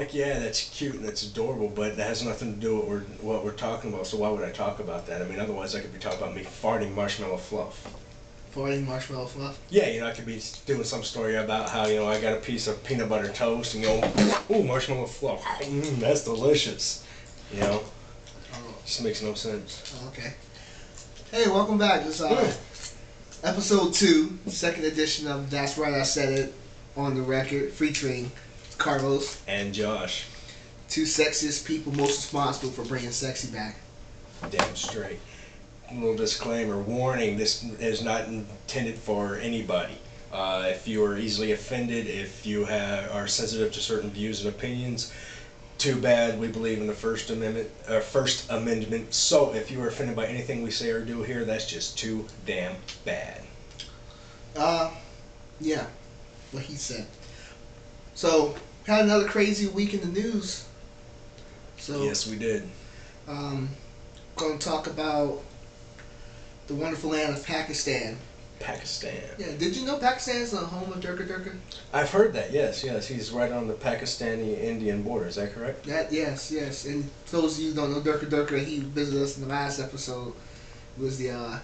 like, yeah, that's cute and that's adorable, but that has nothing to do with what we're talking about. So why would I talk about that? I mean, otherwise I could be talking about me farting marshmallow fluff. Farting marshmallow fluff? Yeah, I could be doing some story about how, I got a piece of peanut butter toast and ooh, marshmallow fluff. That's delicious. Oh. Just makes no sense. Okay. Hey, welcome back. This episode 2, second edition of That's Right, I Said It on the record, featuring Carlos and Josh. 2 sexiest people most responsible for bringing sexy back. Damn straight. A little disclaimer, warning, this is not intended for anybody. If you are easily offended, if you are sensitive to certain views and opinions, too bad. We believe in the First Amendment. So if you are offended by anything we say or do here, that's just too damn bad. Yeah, what he said. So, had another crazy week in the news. So yes, we did. Going to talk about the wonderful land of Pakistan. Pakistan. Yeah, did you know Pakistan is the home of Durga Durga? I've heard that, yes. He's right on the Pakistani-Indian border, is that correct? Yes. And for those of you who don't know Durga Durga, he visited us in the last episode. He was the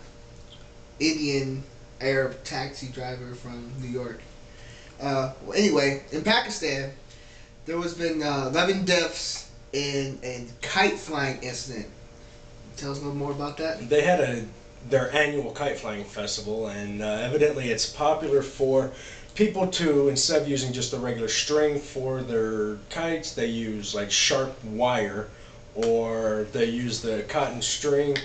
Indian Arab taxi driver from New York. Well, anyway, in Pakistan, there has been 11 deaths in a kite flying incident. Tell us a little more about that. They had their annual kite flying festival, and evidently it's popular for people to, instead of using just the regular string for their kites, they use like sharp wire, or they use the cotton string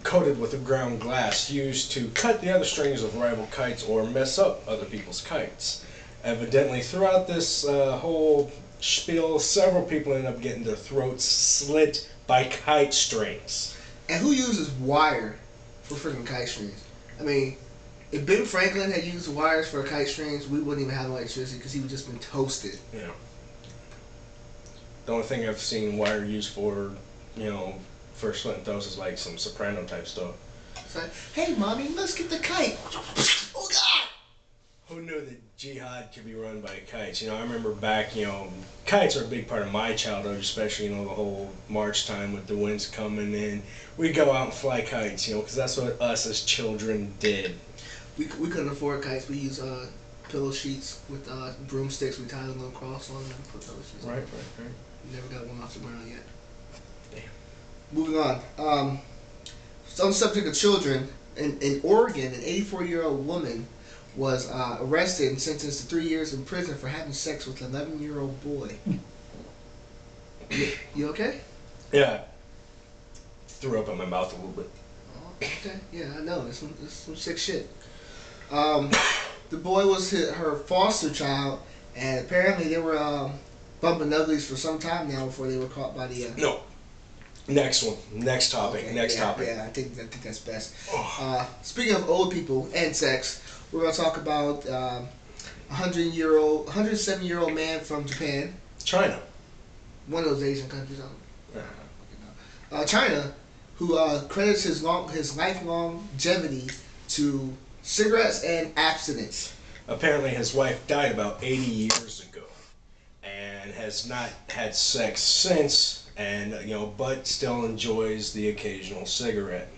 coated with a ground glass used to cut the other strings of rival kites or mess up other people's kites. Evidently, throughout this whole spiel, several people end up getting their throats slit by kite strings. And who uses wire for freaking kite strings? I mean, if Ben Franklin had used wires for kite strings, we wouldn't even have electricity because he would just been toasted. Yeah. The only thing I've seen wire used for, for slitting throats is like some soprano type stuff. It's like, hey, mommy, let's get the kite. Oh, God! Who knew that jihad could be run by kites? I remember back, kites are a big part of my childhood, especially, the whole March time with the winds coming in. We'd go out and fly kites, because that's what us as children did. We couldn't afford kites. We used pillow sheets with broomsticks. We tied a little cross on them and put pillow sheets on. Right. We never got one off the ground yet. Damn. Moving on. So on the subject of children, in Oregon, an 84-year-old woman was arrested and sentenced to 3 years in prison for having sex with an 11-year-old boy. You okay? Yeah. Threw up in my mouth a little bit. Oh, okay. Yeah, I know. It's some sick shit. The boy was her foster child, and apparently they were bumping uglies for some time now before they were caught by the... No. Next one. Next topic. Okay, Next topic. Yeah, I think that's best. Speaking of old people and sex, we're going to talk about 107-year-old man from Japan. China. One of those Asian countries. China, who credits his lifelong longevity to cigarettes and abstinence. Apparently his wife died about 80 years ago and has not had sex since, and but still enjoys the occasional cigarette.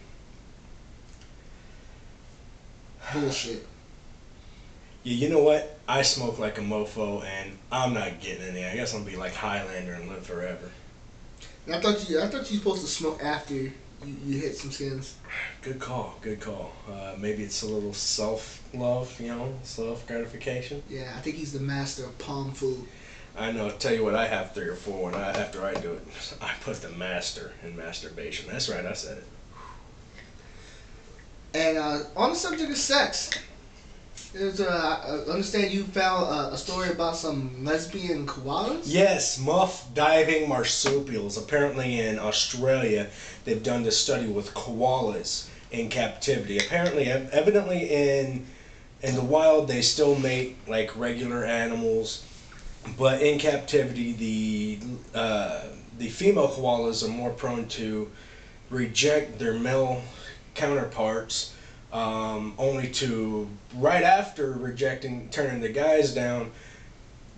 Bullshit. Yeah, you know what? I smoke like a mofo, and I'm not getting any. I guess I'm gonna be like Highlander and live forever. I thought you were supposed to smoke after you hit some skins. Good call. Maybe it's a little self-love, self-gratification. Yeah, I think he's the master of palm food. I know. Tell you what, I have 3 or 4 after I do it. I put the master in masturbation. That's right, I said it. And on the subject of sex, I understand you found a story about some lesbian koalas? Yes, muff diving marsupials. Apparently in Australia, they've done this study with koalas in captivity. Apparently, evidently in the wild, they still mate like regular animals, but in captivity, the female koalas are more prone to reject their male counterparts, only to, right after rejecting, turning the guys down,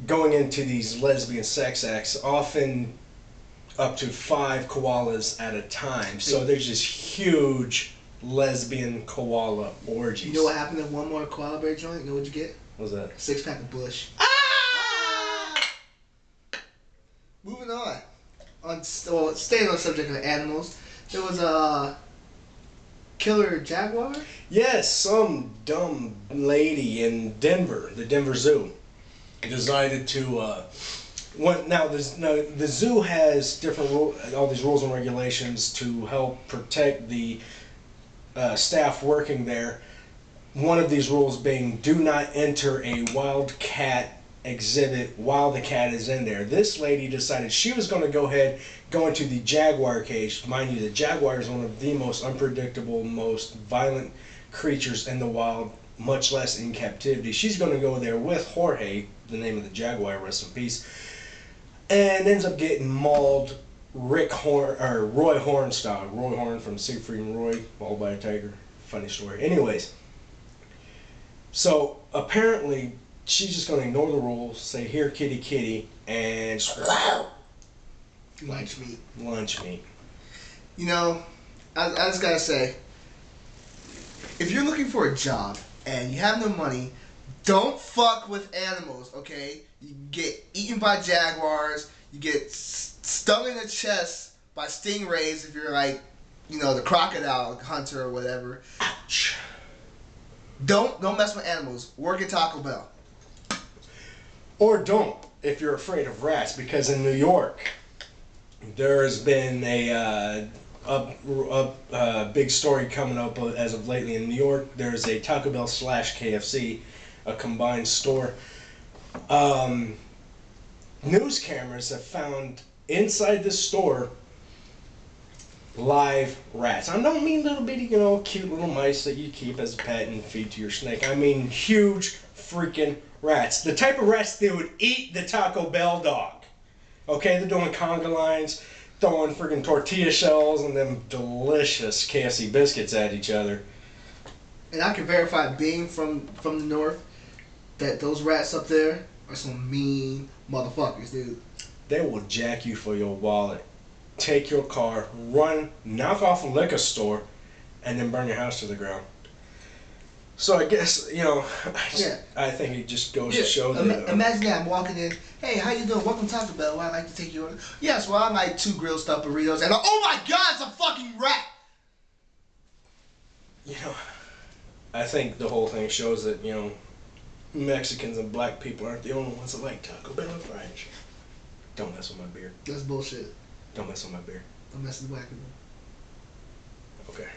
going into these lesbian sex acts, often up to 5 koalas at a time. So there's just huge lesbian koala orgies. You know what happened in one more koala bear joint? You know what you get? What was that? 6-pack of Bush. Moving on. Staying on the subject of animals, there was a killer jaguar. Yes, some dumb lady in Denver, the Denver Zoo, decided to. The zoo has different all these rules and regulations to help protect the staff working there. One of these rules being do not enter a wild cat exhibit while the cat is in there. This lady decided she was going to go into the jaguar cage. Mind you, the jaguar is one of the most unpredictable, most violent creatures in the wild, much less in captivity. She's going to go there with Jorge, the name of the jaguar, rest in peace, and ends up getting mauled Roy Horn style. Roy Horn from Siegfried and Roy, mauled by a tiger. Funny story. Anyways, so apparently she's just going to ignore the rules, say, here, kitty, kitty, and Lunch meat. Lunch meat. You know, I just gotta say, if you're looking for a job and you have no money, don't fuck with animals, okay? You get eaten by jaguars, you get stung in the chest by stingrays if you're like, you know, the crocodile hunter or whatever. Ouch. Don't mess with animals. Work at Taco Bell. Or don't, if you're afraid of rats, because in New York, there has been a big story coming up as of lately in New York. There's a Taco Bell / KFC, a combined store. News cameras have found inside the store live rats. I don't mean little bitty, cute little mice that you keep as a pet and feed to your snake. I mean huge freaking rats. The type of rats that would eat the Taco Bell dog. Okay, they're doing conga lines, throwing freaking tortilla shells and them delicious KFC biscuits at each other. And I can verify, being from the north, that those rats up there are some mean motherfuckers, dude. They will jack you for your wallet, take your car, run, knock off a liquor store, and then burn your house to the ground. So I guess, I think it just goes to show that... Imagine that, I'm walking in, hey, how you doing? Welcome to Taco Bell. I'd like to take your order. Yes, well, I like 2 grilled stuffed burritos, and oh my God, it's a fucking rat! I think the whole thing shows that, Mexicans and black people aren't the only ones that like Taco Bell and fries. Don't mess with my beer. That's bullshit. Don't mess with my beer. Don't mess with black people. Okay.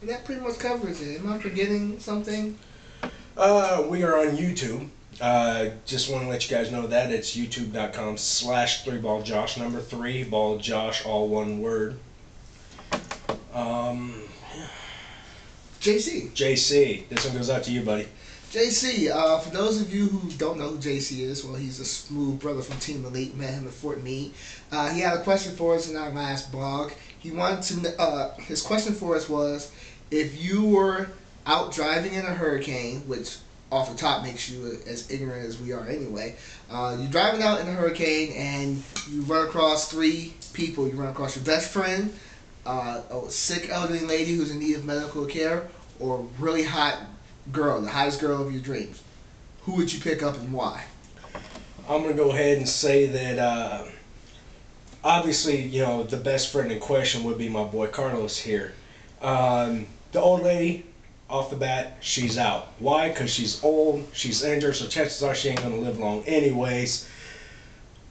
That pretty much covers it. Am I forgetting something? We are on YouTube. Just want to let you guys know that it's youtube.com/3balljosh, number 3, ball Josh, all one word. JC, this one goes out to you, buddy. JC, for those of you who don't know who JC is, well, he's a smooth brother from Team Elite. Met him at Fort Meade. He had a question for us in our last blog. He wanted to. His question for us was, if you were out driving in a hurricane, which off the top makes you as ignorant as we are anyway. You're driving out in a hurricane and you run across 3 people. You run across your best friend, a sick elderly lady who's in need of medical care, or a really hot girl, the hottest girl of your dreams. Who would you pick up and why? I'm going to go ahead and say that obviously, the best friend in question would be my boy Carlos here. The old lady, off the bat, she's out. Why? Because she's old, she's injured, so chances are she ain't going to live long anyways.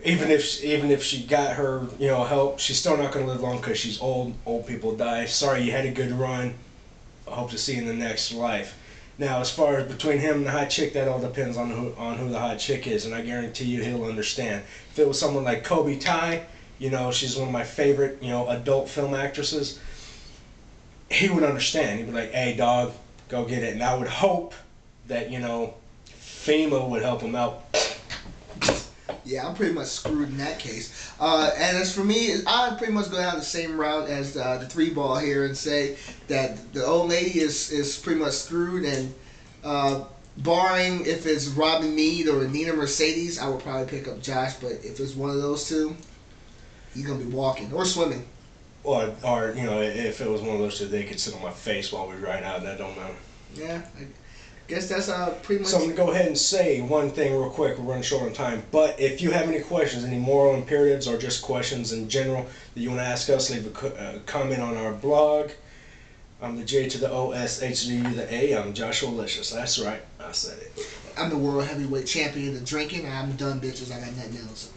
Even if she got her, help, she's still not going to live long because she's old. Old people die. Sorry, you had a good run. I hope to see you in the next life. Now, as far as between him and the hot chick, that all depends on who the hot chick is, and I guarantee you he'll understand. If it was someone like Kobe Tai, she's one of my favorite, adult film actresses, he would understand. He'd be like, hey, dog, go get it. And I would hope that, FEMA would help him out. Yeah, I'm pretty much screwed in that case. And as for me, I'd pretty much go down the same route as the 3-ball here and say that the old lady is pretty much screwed, and barring if it's Robin Meade or Nina Mercedes, I would probably pick up Josh. But if it's one of those two, he's gonna be walking or swimming. Or if it was one of those two, they could sit on my face while we ride out. That don't matter. Yeah, I guess that's pretty much. So I'm going to go ahead and say one thing real quick. We're running short on time. But if you have any questions, any moral imperatives, or just questions in general that you want to ask us, leave a comment on our blog. I'm the J to the O, S, H, D, U, the A. I'm Joshua Licious. That's right. I said it. I'm the world heavyweight champion of drinking. I'm done, bitches. I got nothing else.